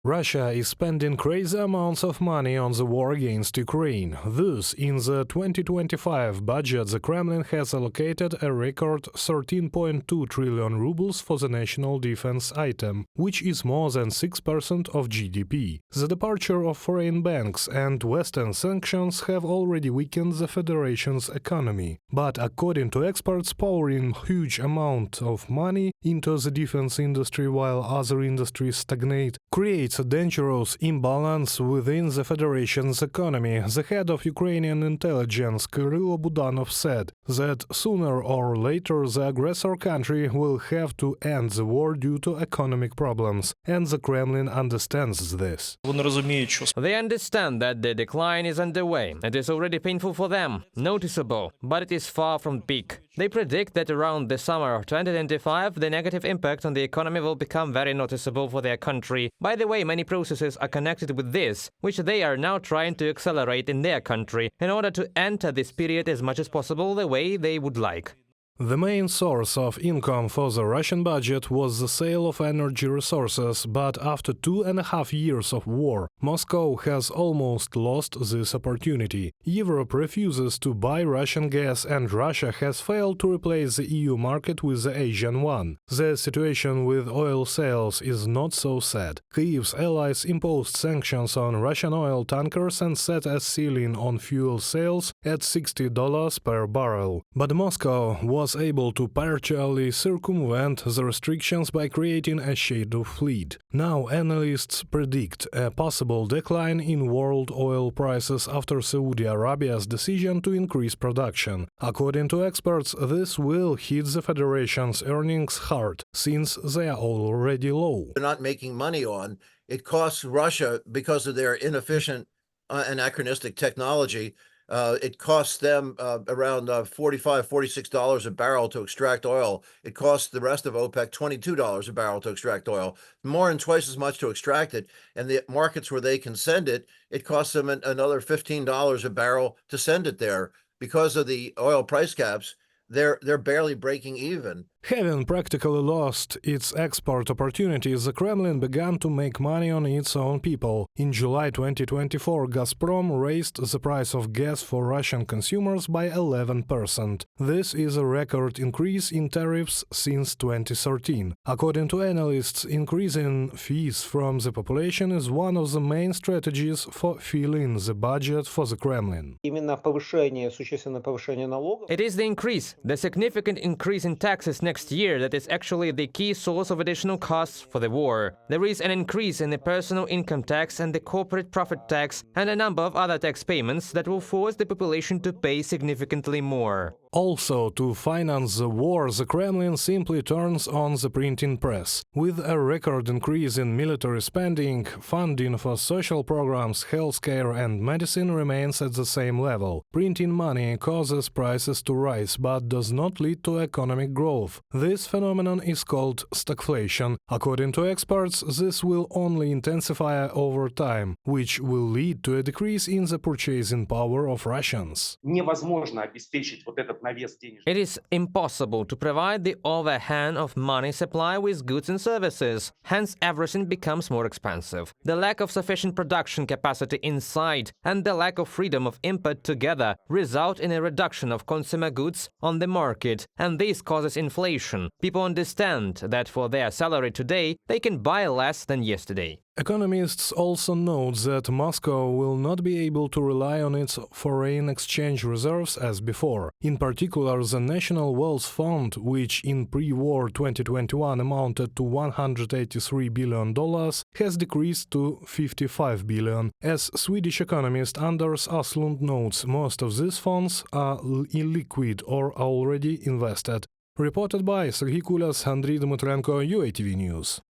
Russia is spending crazy amounts of money on the war against Ukraine. Thus, in the 2025 budget, the Kremlin has allocated a record 13.2 trillion rubles for the national defense item, which is more than 6% of GDP. The departure of foreign banks and Western sanctions have already weakened the federation's economy. But according to experts, pouring huge amount of money into the defense industry while other industries stagnate creates a dangerous imbalance within the federation's economy. The head of Ukrainian intelligence, Kirill Budanov, said that sooner or later the aggressor country will have to end the war due to economic problems, and the Kremlin understands this. They understand that the decline is underway. It is already painful for them, noticeable, but it is far from peak. They predict that around the summer of 2025, the negative impact on the economy will become very noticeable for their country. By the way, many processes are connected with this, which they are now trying to accelerate in their country, in order to enter this period as much as possible the way they would like. The main source of income for the Russian budget was the sale of energy resources, but after 2.5 years of war, Moscow has almost lost this opportunity. Europe refuses to buy Russian gas, and Russia has failed to replace the EU market with the Asian one. The situation with oil sales is not so sad. Kyiv's allies imposed sanctions on Russian oil tankers and set a ceiling on fuel sales at $60 per barrel. But Moscow was able to partially circumvent the restrictions by creating a shadow fleet. Now analysts predict a possible decline in world oil prices after Saudi Arabia's decision to increase production. According to experts, this will hit the federation's earnings hard, since they are already low. They're not making money on. It costs Russia, because of their inefficient, anachronistic technology, it costs them around $45, $46 a barrel to extract oil. It costs the rest of OPEC $22 a barrel to extract oil, more than twice as much to extract it. And the markets where they can send it, it costs them another $15 a barrel to send it there. Because of the oil price caps, they're barely breaking even. Having practically lost its export opportunities, the Kremlin began to make money on its own people. In July 2024, Gazprom raised the price of gas for Russian consumers by 11%. This is a record increase in tariffs since 2013. According to analysts, increasing fees from the population is one of the main strategies for filling the budget for the Kremlin. It is the increase, the significant increase in taxes next year that is actually the key source of additional costs for the war. There is an increase in the personal income tax and the corporate profit tax and a number of other tax payments that will force the population to pay significantly more. Also, to finance the war, the Kremlin simply turns on the printing press. With a record increase in military spending, funding for social programs, healthcare and medicine remains at the same level. Printing money causes prices to rise, but does not lead to economic growth. This phenomenon is called Stockflation. According to experts, this will only intensify over time, which will lead to a decrease in the purchasing power of Russians. It is impossible to provide the overhand of money supply with goods and services, hence everything becomes more expensive. The lack of sufficient production capacity inside and the lack of freedom of import together result in a reduction of consumer goods on the market, and this causes inflation. People understand that for their salary today, they can buy less than yesterday. Economists also note that Moscow will not be able to rely on its foreign exchange reserves as before. In particular, the National Wealth Fund, which in pre-war 2021 amounted to $183 billion, has decreased to $55 billion. As Swedish economist Anders Aslund notes, most of these funds are illiquid or already invested. Reported by Serhiy Kulas, Andriy Dmytrenko, UATV News.